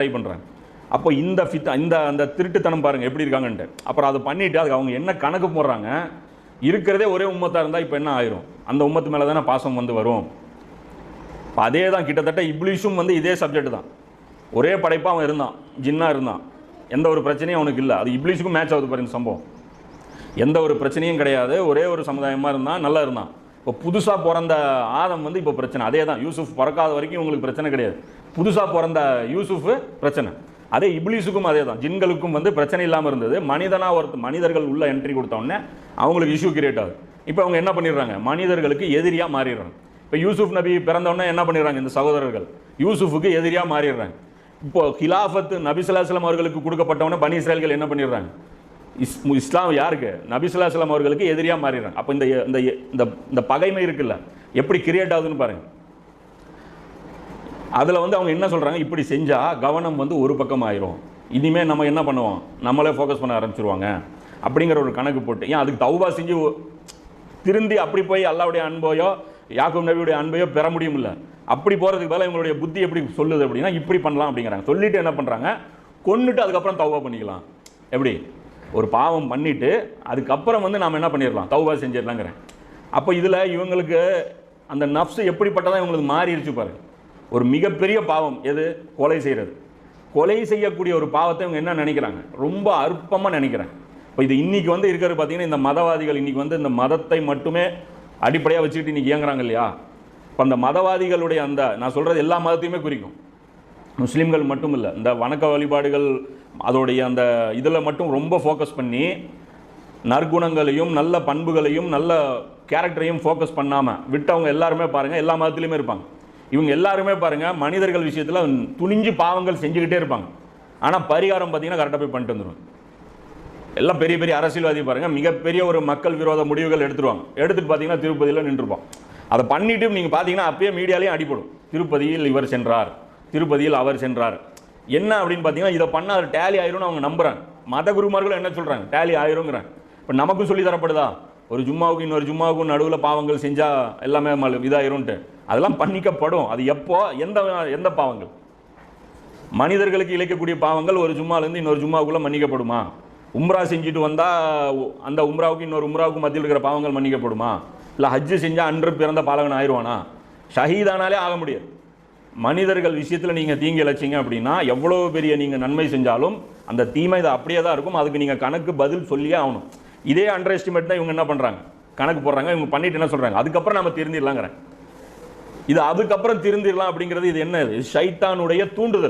Try பண்ணுறாங்க. அப்போ இந்த அந்த திருட்டுத்தனம் பாருங்கள் எப்படி இருக்காங்கன்ட்டு. அப்புறம் அதை பண்ணிவிட்டு அதுக்கு அவங்க என்ன கணக்கு போடுறாங்க, இருக்கிறதே ஒரே உம்மத்தாக இருந்தால் இப்போ என்ன ஆயிரும், அந்த உம்மத்து மேலே தானே பாசம் வந்து வரும். இப்போ அதே தான் கிட்டத்தட்ட இப்லீஸும் வந்து இதே சப்ஜெக்ட் தான். ஒரே படைப்பாக அவன் இருந்தான், ஜின்னாக இருந்தான், எந்த ஒரு பிரச்சனையும் அவனுக்கு இல்லை. அது இப்லீஸுக்கும் மேட்ச் ஆகுது பாருங்க சம்பவம். எந்த ஒரு பிரச்சனையும் கிடையாது, ஒரே ஒரு சமுதாயமாக இருந்தான், நல்லா இருந்தான். இப்போ புதுசாக பிறந்த ஆதம் வந்து இப்போ பிரச்சனை. அதே தான், யூசுஃப் பிறக்காத வரைக்கும் உங்களுக்கு பிரச்சனை கிடையாது, புதுசாக பிறந்த யூசுஃபு பிரச்சனை. அதே இப்லீஸுக்கும் அதே தான், ஜின்களுக்கும் வந்து பிரச்சனை இல்லாமல் இருந்தது. மனிதர்கள் உள்ள என்ட்ரி கொடுத்தோடனே அவங்களுக்கு இஷ்யூ கிரியேட் ஆகுது. இப்போ அவங்க என்ன பண்ணிடுறாங்க, மனிதர்களுக்கு எதிரியாக மாறிடுறாங்க. இப்போ யூசுஃப் நபி பிறந்தோடனே என்ன பண்ணிடுறாங்க, இந்த சகோதரர்கள் யூசுஃபுக்கு எதிரியாக மாறிடுறாங்க. இப்போ ஹிலாஃபத் நபி ஸல்லல்லாஹு அலைஹி வஸல்லம் அவர்களுக்கு கொடுக்கப்பட்டவொடனே பனி இஸ்ராயல்கள் என்ன பண்ணிடுறாங்க, இஸ்லாம் யாருக்கு, நபி ஸல்லல்லாஹு அலைஹி வஸல்லம் அவர்களுக்கு எதிரியாக மாறிடுறாங்க. அப்போ இந்த பகைமை இருக்குல்ல எப்படி கிரியேட் ஆகுதுன்னு பாருங்க. அதில் வந்து அவங்க என்ன சொல்கிறாங்க, இப்படி செஞ்சால் கவனம் வந்து ஒரு பக்கம் ஆயிரும், இனிமேல் நம்ம என்ன பண்ணுவோம், நம்மளே ஃபோக்கஸ் பண்ண ஆரம்பிச்சிருவாங்க அப்படிங்கிற ஒரு கணக்கு போட்டு, ஏன் அதுக்கு தௌபா செஞ்சு திருந்தி அப்படி போய் அல்லாஹ்வுடைய அன்பையோ யாக்கூப் நபியுடைய அன்பையோ பெற முடியும் இல்லை. அப்படி போகிறதுக்கு பதிலாக இவங்களுடைய புத்தி எப்படி சொல்லுது அப்படின்னா இப்படி பண்ணலாம் அப்படிங்கிறாங்க. சொல்லிவிட்டு என்ன பண்ணுறாங்க, கொன்னுட்டு அதுக்கப்புறம் தௌபா பண்ணிக்கலாம். எப்படி ஒரு பாவம் பண்ணிவிட்டு அதுக்கப்புறம் வந்து நாம் என்ன பண்ணிடலாம், தௌபா செஞ்சிடலாங்கிறேன். அப்போ இதில் இவங்களுக்கு அந்த நஃப்ஸ் எப்படிப்பட்டதான் இவங்களுக்கு மாறிடுச்சு பாருங்க. ஒரு மிகப்பெரிய பாவம் எது, கொலை செய்கிறது. கொலை செய்யக்கூடிய ஒரு பாவத்தை இவங்க என்ன நினைக்கிறாங்க, ரொம்ப அற்பமாக நினைக்கிறாங்க. இப்போ இது இன்றைக்கி வந்து இருக்கிறது பார்த்தீங்கன்னா, இந்த மதவாதிகள் இன்றைக்கி வந்து இந்த மதத்தை மட்டுமே அடிப்படையாக வச்சுக்கிட்டு இன்றைக்கி இயங்குறாங்க இல்லையா. இப்போ அந்த மதவாதிகளுடைய அந்த நான் சொல்கிறது எல்லா மதத்தையுமே குறிக்கும், முஸ்லீம்கள் மட்டும் இல்லை. இந்த வணக்க வழிபாடுகள் அதோடைய அந்த இதில் மட்டும் ரொம்ப ஃபோக்கஸ் பண்ணி நற்குணங்களையும் நல்ல பண்புகளையும் நல்ல கேரக்டரையும் ஃபோக்கஸ் பண்ணாமல் விட்டவங்க எல்லாருமே பாருங்கள் எல்லா மதத்துலேயுமே இருப்பாங்க. இவங்க எல்லாருமே பாருங்கள் மனிதர்கள் விஷயத்தில் துணிஞ்சு பாவங்கள் செஞ்சுக்கிட்டே இருப்பாங்க. ஆனால் பரிகாரம் பார்த்தீங்கன்னா கரெக்டாக போய் பண்ணிட்டு வந்துடுவாங்க. எல்லாம் பெரிய பெரிய அரசியல்வாதி பாருங்கள், மிகப்பெரிய ஒரு மக்கள் விரோத முடிவுகள் எடுத்துருவாங்க. எடுத்துகிட்டு பார்த்தீங்கன்னா திருப்பதியில் நின்றுருப்போம். அதை பண்ணிவிட்டு நீங்கள் பார்த்தீங்கன்னா அப்பயே மீடியாலேயும் அடிப்படும், திருப்பதியில் இவர் சென்றார், திருப்பதியில் அவர் சென்றார். என்ன அப்படின்னு பார்த்தீங்கன்னா இதை பண்ணால் அது டேலி ஆயிரும்னு அவங்க நம்புகிறாங்க. மத குருமார்களும் என்ன சொல்கிறாங்க, டேலி ஆயிருங்கிறாங்க. இப்போ நமக்கும் சொல்லி தரப்படுதா, ஒரு ஜும்மாவுக்கு இன்னொரு ஜும்மாவுக்கும் நடுவில் பாவங்கள் செஞ்சால் எல்லாமே இதாயிரும்ட்டு. அதெல்லாம் பண்ணிக்கப்படும். அது எப்போ, எந்த பாவங்கள், மனிதர்களுக்கு இழைக்கக்கூடிய பாவங்கள் ஒரு ஜும்மாலேருந்து இன்னொரு ஜும்மாவுக்குள்ளே மன்னிக்கப்படுமா? உம்ரா செஞ்சுட்டு வந்தால் அந்த உம்ராவுக்கு இன்னொரு உம்ராவுக்கு மத்தியில் இருக்கிற பாவங்கள் மன்னிக்கப்படுமா? இல்லை ஹஜ்ஜு செஞ்சால் அன்று பிறந்த பாலகன் ஆயிடுவானா? ஷஹீதானாலே ஆக முடியாது. மனிதர்கள் விஷயத்தில் நீங்கள் தீங்கு இழைச்சிங்க அப்படின்னா எவ்வளோ பெரிய நீங்கள் நன்மை செஞ்சாலும் அந்த தீமை இது அப்படியே தான் இருக்கும். அதுக்கு நீங்கள் கணக்கு பதில் சொல்லியே ஆகணும். இதே அண்டர் எஸ்டிமேட் தான் இவங்க என்ன பண்ணுறாங்க, கணக்கு போடுறாங்க. இவங்க பண்ணிட்டு என்ன சொல்கிறாங்க, அதுக்கப்புறம் நம்ம திருந்திடலாங்கிறேன். இது அதுக்கப்புறம் திருந்திடலாம் அப்படிங்கிறது இது என்ன, ஷைத்தானுடைய தூண்டுதல்.